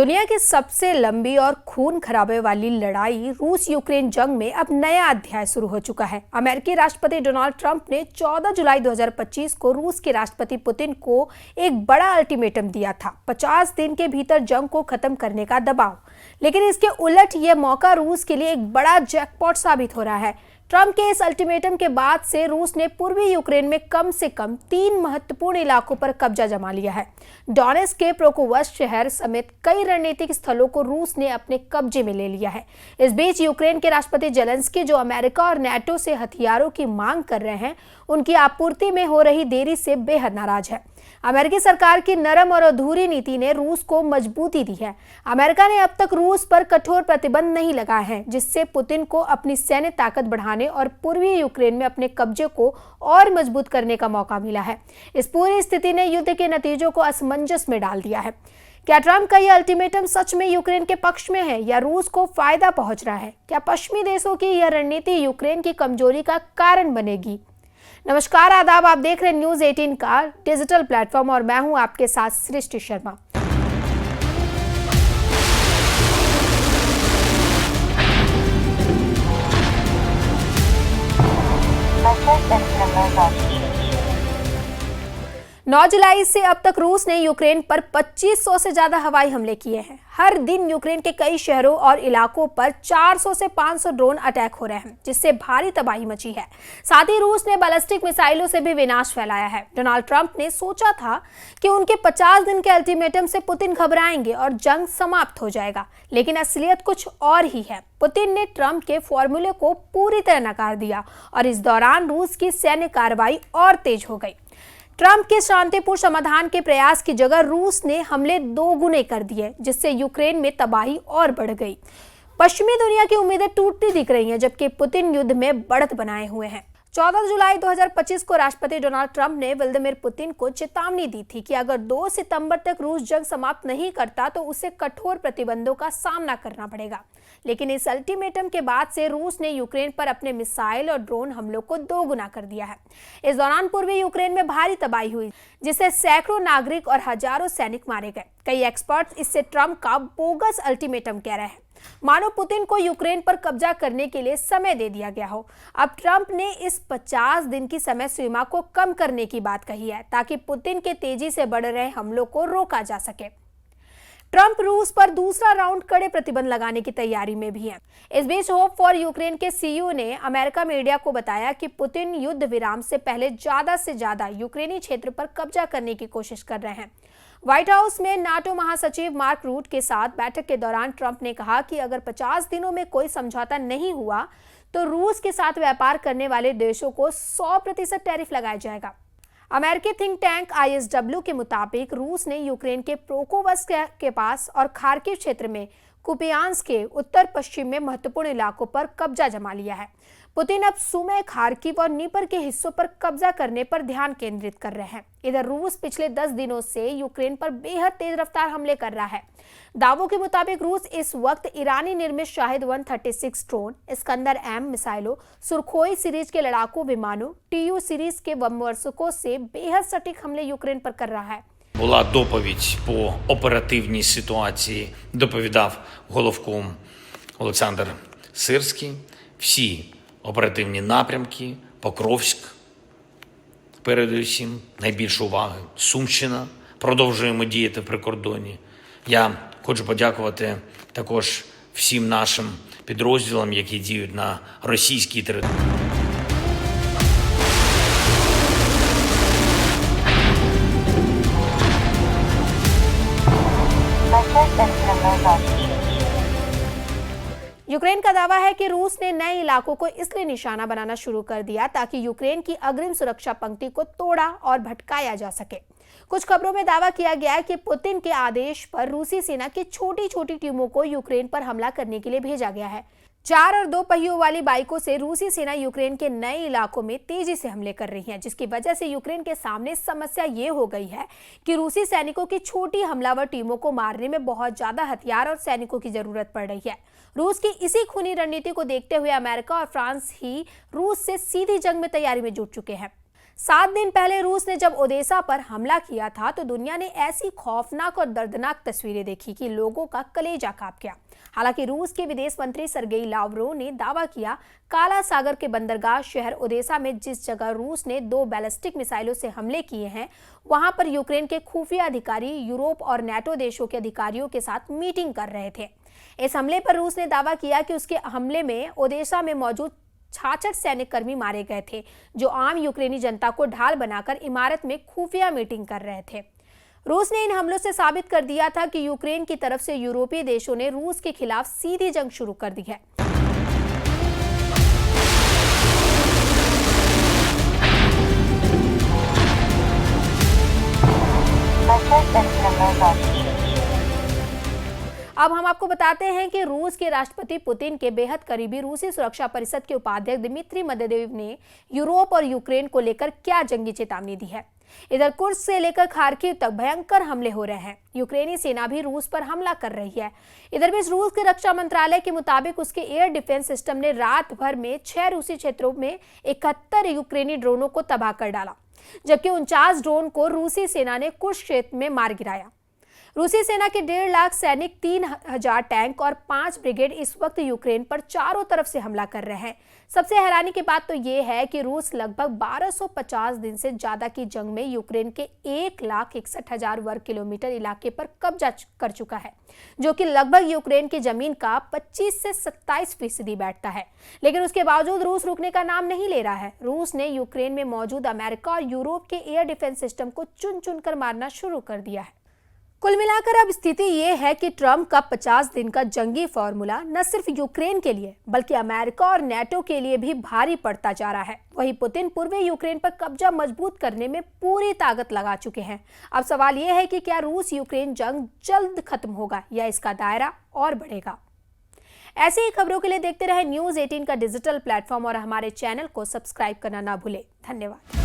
दुनिया की सबसे लंबी और खून खराबे वाली लड़ाई रूस यूक्रेन जंग में अब नया अध्याय शुरू हो चुका है। अमेरिकी राष्ट्रपति डोनाल्ड ट्रंप ने 14 जुलाई 2025 को रूस के राष्ट्रपति पुतिन को एक बड़ा अल्टीमेटम दिया था, 50 दिन के भीतर जंग को खत्म करने का दबाव। लेकिन इसके उलट यह मौका रूस के लिए एक बड़ा जैकपॉट साबित हो रहा है। ट्रंप के इस अल्टीमेटम के बाद से रूस ने पूर्वी यूक्रेन में कम से कम 3 महत्वपूर्ण इलाकों पर कब्जा जमा लिया है। डोनेट्स्क के प्रोकोवस्क शहर समेत कई रणनीतिक स्थलों को रूस ने अपने कब्जे में ले लिया है। इस बीच यूक्रेन के राष्ट्रपति जेलेंस्की, जो अमेरिका और नेटो से हथियारों की मांग कर रहे हैं, उनकी आपूर्ति में हो रही देरी से बेहद नाराज है। अमेरिकी सरकार की नरम और अधूरी नीति ने रूस को मजबूती दी है। अमेरिका ने अब तक रूस पर कठोर प्रतिबंध नहीं लगाए हैं, जिससे पुतिन को अपनी सैन्य ताकत बढ़ाने और पूर्वी यूक्रेन में अपने कब्जे को और मजबूत करने का मौका मिला है। इस पूरी स्थिति ने युद्ध के नतीजों को असमंजस में डाल दिया है। क्या ट्रंप का यह अल्टीमेटम सच में यूक्रेन के पक्ष में है या रूस को फायदा पहुंच रहा है? क्या पश्चिमी देशों की यह रणनीति यूक्रेन की कमजोरी का कारण बनेगी? नमस्कार, आदाब। आप देख रहे हैं न्यूज़ 18 का डिजिटल प्लेटफॉर्म और मैं हूं आपके साथ सृष्टि शर्मा। नौ जुलाई से अब तक रूस ने यूक्रेन पर 2500 से ज्यादा हवाई हमले किए हैं। हर दिन यूक्रेन के कई शहरों और इलाकों पर 400 से 500 ड्रोन अटैक हो रहे हैं, जिससे भारी तबाही मची है। साथ ही रूस ने बैलिस्टिक मिसाइलों से भी विनाश फैलाया है। डोनाल्ड ट्रंप ने सोचा था कि उनके 50 दिन के अल्टीमेटम से पुतिन घबराएंगे और जंग समाप्त हो जाएगा, लेकिन असलियत कुछ और ही है। पुतिन ने ट्रंप के फॉर्मूले को पूरी तरह नकार दिया और इस दौरान रूस की सैन्य कार्रवाई और तेज हो गई। ट्रंप के शांतिपूर्ण समाधान के प्रयास की जगह रूस ने हमले दोगुने कर दिए, जिससे यूक्रेन में तबाही और बढ़ गई। पश्चिमी दुनिया की उम्मीदें टूटती दिख रही हैं, जबकि पुतिन युद्ध में बढ़त बनाए हुए हैं। 14 जुलाई 2025 को राष्ट्रपति डोनाल्ड ट्रंप ने व्लादिमीर पुतिन को चेतावनी दी थी कि अगर 2 सितंबर तक रूस जंग समाप्त नहीं करता तो उसे कठोर प्रतिबंधों का सामना करना पड़ेगा। लेकिन इस अल्टीमेटम के बाद से रूस ने यूक्रेन पर अपने मिसाइल और ड्रोन हमलों को दोगुना कर दिया है। इस दौरान पूर्वी यूक्रेन में भारी तबाही हुई, जिससे सैकड़ों नागरिक और हजारों सैनिक मारे गए। कई एक्सपर्ट्स इससे ट्रंप का बोगस अल्टीमेटम कह रहे हैं, मानो पुतिन को यूक्रेन पर कब्जा करने के लिए समय दे दिया गया हो। अब ट्रंप ने इस 50 दिन की समय सीमा को कम करने की बात कही है, ताकि पुतिन के तेजी से बढ़ रहे हमलों को रोका जा सके। ट्रंप रूस पर दूसरा राउंड कड़े प्रतिबंध लगाने की तैयारी में भी है। इस बीच होप फॉर यूक्रेन के सीईओ ने अमेरिका मीडिया को बताया कि पुतिन युद्ध विराम से पहले ज्यादा से ज्यादा यूक्रेनी क्षेत्र पर कब्जा करने की कोशिश कर रहे हैं। व्हाइट हाउस में नाटो महासचिव मार्क रूट के साथ बैठक के दौरान ट्रंप ने कहा कि अगर 50 दिनों में कोई समझौता नहीं हुआ तो रूस के साथ व्यापार करने वाले देशों को 100% टैरिफ लगाया जाएगा। अमेरिकी थिंक टैंक ISW के मुताबिक रूस ने यूक्रेन के प्रोकोवस्क के पास और खार्किव क्षेत्र में कुपियांस्क के उत्तर पश्चिम में महत्वपूर्ण इलाकों पर कब्जा जमा लिया है। पुतिन अब सुमे, खार्किव और नीपर के हिस्सों पर कब्जा करने पर ध्यान केंद्रित कर रहे हैं। इधर रूस पिछले 10 दिनों से यूक्रेन पर बेहद तेज रफ्तार हमले कर रहा है। दावों के मुताबिक रूस इस वक्त ईरानी निर्मित शाहिद 136 ड्रोन, इस्कंदर M मिसाइलों, सुरखोई सीरीज के लड़ाकू विमानों, TU सीरीज के बमवर्षकों से बेहद सटीक हमले यूक्रेन पर कर रहा है। Була доповідь по оперативній ситуації, доповідав головком Олександр Сирський. Всі оперативні напрямки, Покровськ, передусім, найбільше уваги, Сумщина, продовжуємо діяти в прикордоні. Я хочу подякувати також всім нашим підрозділам, які діють на російській території. यूक्रेन का दावा है कि रूस ने नए इलाकों को इसलिए निशाना बनाना शुरू कर दिया ताकि यूक्रेन की अग्रिम सुरक्षा पंक्ति को तोड़ा और भटकाया जा सके। कुछ खबरों में दावा किया गया है कि पुतिन के आदेश पर रूसी सेना की छोटी छोटी टीमों को यूक्रेन पर हमला करने के लिए भेजा गया है। 4 और 2 पहियों वाली बाइकों से रूसी सेना यूक्रेन के नए इलाकों में तेजी से हमले कर रही है, जिसकी वजह से यूक्रेन के सामने समस्या ये हो गई है कि रूसी सैनिकों की छोटी हमलावर टीमों को मारने में बहुत ज्यादा हथियार और सैनिकों की जरूरत पड़ रही है। रूस की इसी खूनी रणनीति को देखते हुए अमेरिका और फ्रांस ही रूस से सीधी जंग में तैयारी में जुट चुके हैं। 7 दिन पहले रूस ने जब ओडेसा पर हमला किया था तो दुनिया ने ऐसी खौफनाक और दर्दनाक तस्वीरें देखी कि लोगों का कलेजा कांप गया। हालांकि रूस के विदेश मंत्री सर्गेई लावरोव ने दावा किया, काला सागर के बंदरगाह शहर ओडेसा में जिस जगह रूस ने 2 बैलिस्टिक मिसाइलों से हमले किए हैं, वहां पर यूक्रेन के खुफिया अधिकारी यूरोप और नेटो देशों के अधिकारियों के साथ मीटिंग कर रहे थे। इस हमले पर रूस ने दावा किया कि उसके हमले में ओडेसा में मौजूद 66 सैनिक कर्मी मारे गए थे, जो आम यूक्रेनी जनता को ढाल बनाकर इमारत में खुफिया मीटिंग कर रहे थे। रूस ने इन हमलों से साबित कर दिया था कि यूक्रेन की तरफ से यूरोपीय देशों ने रूस के खिलाफ सीधी जंग शुरू कर दी है। अब हम आपको बताते हैं कि रूस के राष्ट्रपति पुतिन के बेहद करीबी रूसी सुरक्षा परिषद के उपाध्यक्ष दिमित्री मेदवेदेव ने यूरोप और यूक्रेन को लेकर क्या जंगी चेतावनी दी है। इधर कुर्स्क से लेकर खार्किव तक भयंकर हमले हो रहे हैं। यूक्रेनी सेना भी रूस पर हमला कर रही है। इधर बीच रूस के रक्षा मंत्रालय के मुताबिक उसके एयर डिफेंस सिस्टम ने रात भर में 6 रूसी क्षेत्रों में 71 यूक्रेनी ड्रोनों को तबाह कर डाला, जबकि 49 ड्रोन को रूसी सेना ने कुर्स्क क्षेत्र में मार गिराया। रूसी सेना के 1.5 लाख सैनिक, 3000 टैंक और 5 ब्रिगेड इस वक्त यूक्रेन पर चारों तरफ से हमला कर रहे हैं। सबसे हैरानी की बात तो ये है कि रूस लगभग 1250 दिन से ज्यादा की जंग में यूक्रेन के 1,61,000 वर्ग किलोमीटर इलाके पर कब्जा कर चुका है, जो कि लगभग यूक्रेन की जमीन का 25 से 27% बैठता है। लेकिन उसके बावजूद रूस रुकने का नाम नहीं ले रहा है। रूस ने यूक्रेन में मौजूद अमेरिका और यूरोप के एयर डिफेंस सिस्टम को चुन चुन कर मारना शुरू कर दिया है। कुल मिलाकर अब स्थिति ये है कि ट्रंप का 50 दिन का जंगी फॉर्मूला न सिर्फ यूक्रेन के लिए बल्कि अमेरिका और नेटो के लिए भी भारी पड़ता जा रहा है। वहीं पुतिन पूर्वी यूक्रेन पर कब्जा मजबूत करने में पूरी ताकत लगा चुके हैं। अब सवाल यह है कि क्या रूस यूक्रेन जंग जल्द खत्म होगा या इसका दायरा और बढ़ेगा। ऐसी ही खबरों के लिए देखते रहे न्यूज़ 18 का डिजिटल प्लेटफॉर्म और हमारे चैनल को सब्सक्राइब करना ना भूलें। धन्यवाद।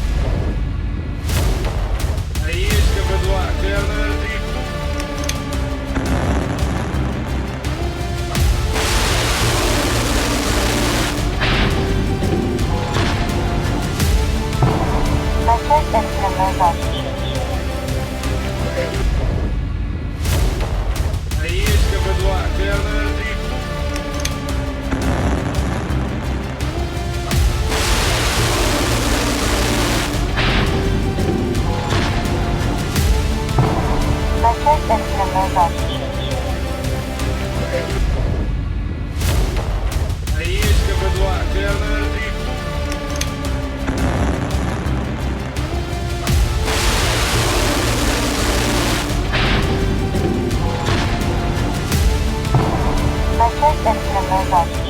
That's